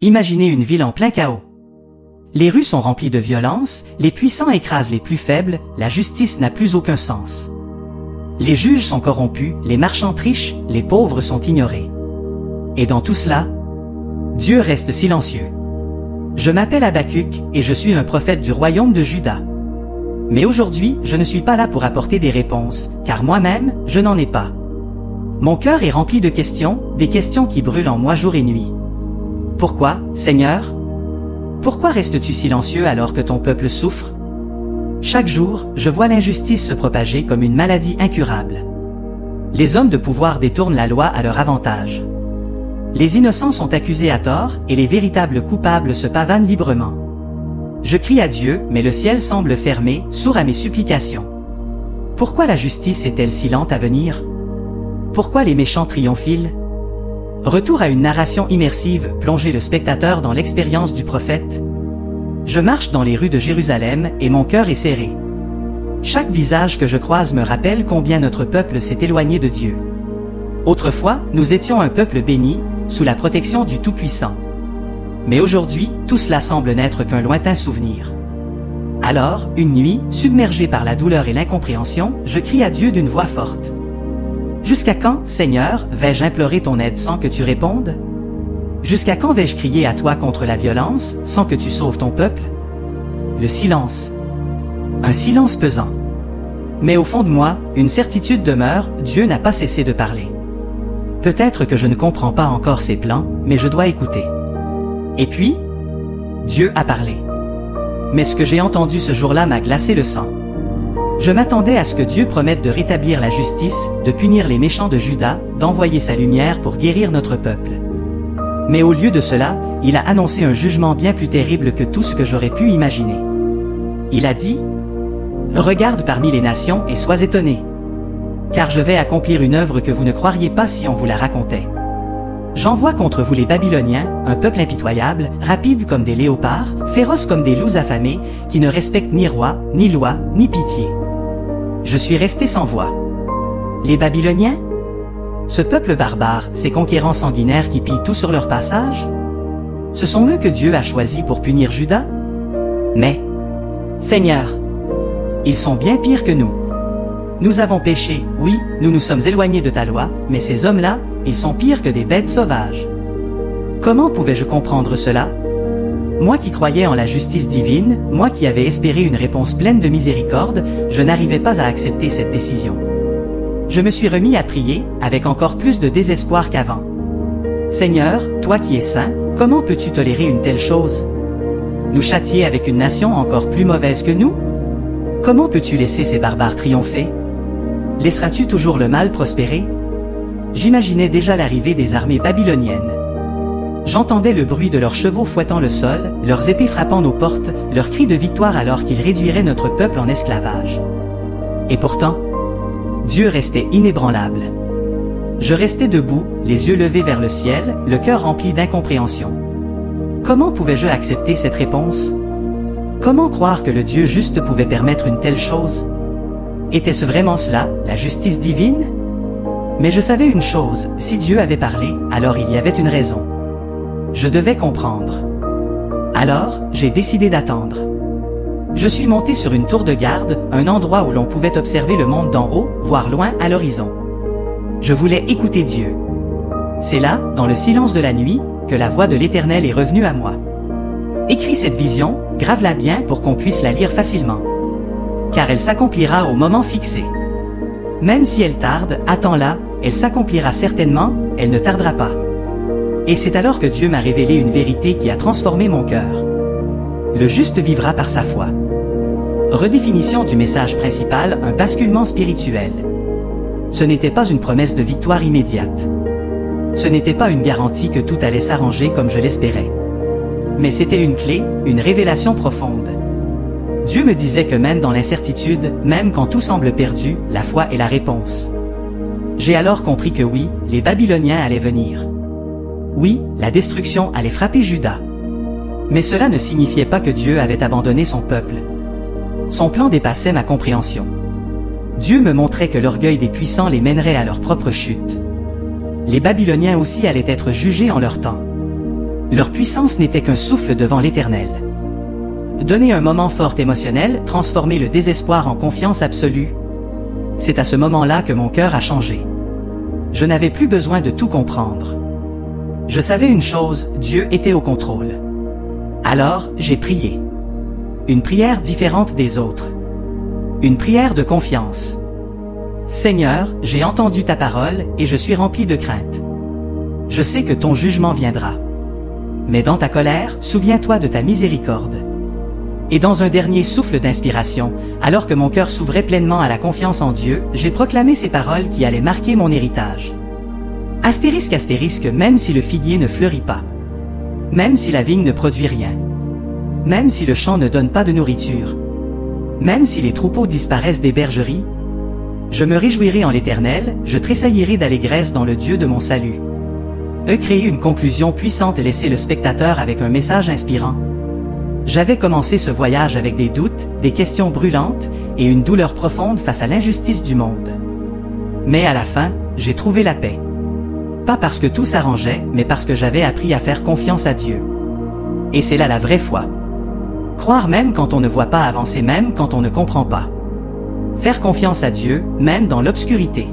Imaginez une ville en plein chaos. Les rues sont remplies de violence, les puissants écrasent les plus faibles, la justice n'a plus aucun sens. Les juges sont corrompus, les marchands trichent, les pauvres sont ignorés. Et dans tout cela, Dieu reste silencieux. Je m'appelle Habacuc et je suis un prophète du royaume de Juda. Mais aujourd'hui, je ne suis pas là pour apporter des réponses, car moi-même, je n'en ai pas. Mon cœur est rempli de questions, des questions qui brûlent en moi jour et nuit. Pourquoi, Seigneur? Pourquoi restes-tu silencieux alors que ton peuple souffre? Chaque jour, je vois l'injustice se propager comme une maladie incurable. Les hommes de pouvoir détournent la loi à leur avantage. Les innocents sont accusés à tort et les véritables coupables se pavanent librement. Je crie à Dieu, mais le ciel semble fermé, sourd à mes supplications. Pourquoi la justice est-elle si lente à venir? Pourquoi les méchants triomphent-ils? Retour à une narration immersive, plonger le spectateur dans l'expérience du prophète. Je marche dans les rues de Jérusalem et mon cœur est serré. Chaque visage que je croise me rappelle combien notre peuple s'est éloigné de Dieu. Autrefois, nous étions un peuple béni, sous la protection du Tout-Puissant. Mais aujourd'hui, tout cela semble n'être qu'un lointain souvenir. Alors, une nuit, submergé par la douleur et l'incompréhension, je crie à Dieu d'une voix forte. Jusqu'à quand, Seigneur, vais-je implorer ton aide sans que tu répondes? Jusqu'à quand vais-je crier à toi contre la violence, sans que tu sauves ton peuple? Le silence. Un silence pesant. Mais au fond de moi, une certitude demeure, Dieu n'a pas cessé de parler. Peut-être que je ne comprends pas encore ses plans, mais je dois écouter. Et puis, Dieu a parlé. Mais ce que j'ai entendu ce jour-là m'a glacé le sang. Je m'attendais à ce que Dieu promette de rétablir la justice, de punir les méchants de Juda, d'envoyer sa lumière pour guérir notre peuple. Mais au lieu de cela, il a annoncé un jugement bien plus terrible que tout ce que j'aurais pu imaginer. Il a dit « Regarde parmi les nations et sois étonné. Car je vais accomplir une œuvre que vous ne croiriez pas si on vous la racontait. J'envoie contre vous les Babyloniens, un peuple impitoyable, rapide comme des léopards, féroces comme des loups affamés, qui ne respectent ni roi, ni loi, ni pitié. Je suis resté sans voix. Les Babyloniens? Ce peuple barbare, ces conquérants sanguinaires qui pillent tout sur leur passage? Ce sont eux que Dieu a choisis pour punir Juda? Mais, Seigneur, ils sont bien pires que nous. Nous avons péché, oui, nous nous sommes éloignés de ta loi, mais ces hommes-là, ils sont pires que des bêtes sauvages. Comment pouvais-je comprendre cela? Moi qui croyais en la justice divine, moi qui avais espéré une réponse pleine de miséricorde, je n'arrivais pas à accepter cette décision. Je me suis remis à prier, avec encore plus de désespoir qu'avant. Seigneur, toi qui es saint, comment peux-tu tolérer une telle chose? Nous châtier avec une nation encore plus mauvaise que nous? Comment peux-tu laisser ces barbares triompher? Laisseras-tu toujours le mal prospérer? J'imaginais déjà l'arrivée des armées babyloniennes. J'entendais le bruit de leurs chevaux fouettant le sol, leurs épées frappant nos portes, leurs cris de victoire alors qu'ils réduiraient notre peuple en esclavage. Et pourtant, Dieu restait inébranlable. Je restais debout, les yeux levés vers le ciel, le cœur rempli d'incompréhension. Comment pouvais-je accepter cette réponse? Comment croire que le Dieu juste pouvait permettre une telle chose? Était-ce vraiment cela, la justice divine? Mais je savais une chose, si Dieu avait parlé, alors il y avait une raison. Je devais comprendre. Alors, j'ai décidé d'attendre. Je suis monté sur une tour de garde, un endroit où l'on pouvait observer le monde d'en haut, voir loin à l'horizon. Je voulais écouter Dieu. C'est là, dans le silence de la nuit, que la voix de l'Éternel est revenue à moi. Écris cette vision, grave-la bien pour qu'on puisse la lire facilement. Car elle s'accomplira au moment fixé. Même si elle tarde, attends-la, elle s'accomplira certainement, elle ne tardera pas. Et c'est alors que Dieu m'a révélé une vérité qui a transformé mon cœur. Le juste vivra par sa foi. Redéfinition du message principal, un basculement spirituel. Ce n'était pas une promesse de victoire immédiate. Ce n'était pas une garantie que tout allait s'arranger comme je l'espérais. Mais c'était une clé, une révélation profonde. Dieu me disait que même dans l'incertitude, même quand tout semble perdu, la foi est la réponse. J'ai alors compris que oui, les Babyloniens allaient venir. Oui, la destruction allait frapper Juda. Mais cela ne signifiait pas que Dieu avait abandonné son peuple. Son plan dépassait ma compréhension. Dieu me montrait que l'orgueil des puissants les mènerait à leur propre chute. Les Babyloniens aussi allaient être jugés en leur temps. Leur puissance n'était qu'un souffle devant l'Éternel. Donner un moment fort émotionnel, transformer le désespoir en confiance absolue. C'est à ce moment-là que mon cœur a changé. Je n'avais plus besoin de tout comprendre. Je savais une chose, Dieu était au contrôle. Alors, j'ai prié. Une prière différente des autres. Une prière de confiance. Seigneur, j'ai entendu ta parole et je suis rempli de crainte. Je sais que ton jugement viendra. Mais dans ta colère, souviens-toi de ta miséricorde. Et dans un dernier souffle d'inspiration, alors que mon cœur s'ouvrait pleinement à la confiance en Dieu, j'ai proclamé ces paroles qui allaient marquer mon héritage. Astérisque astérisque, même si le figuier ne fleurit pas. Même si la vigne ne produit rien. Même si le champ ne donne pas de nourriture. Même si les troupeaux disparaissent des bergeries. Je me réjouirai en l'Éternel, je tressaillirai d'allégresse dans le Dieu de mon salut. Créer une conclusion puissante et laisser le spectateur avec un message inspirant. J'avais commencé ce voyage avec des doutes, des questions brûlantes et une douleur profonde face à l'injustice du monde. Mais à la fin, j'ai trouvé la paix. Pas parce que tout s'arrangeait, mais parce que j'avais appris à faire confiance à Dieu. Et c'est là la vraie foi. Croire même quand on ne voit pas avancer, même quand on ne comprend pas. Faire confiance à Dieu, même dans l'obscurité.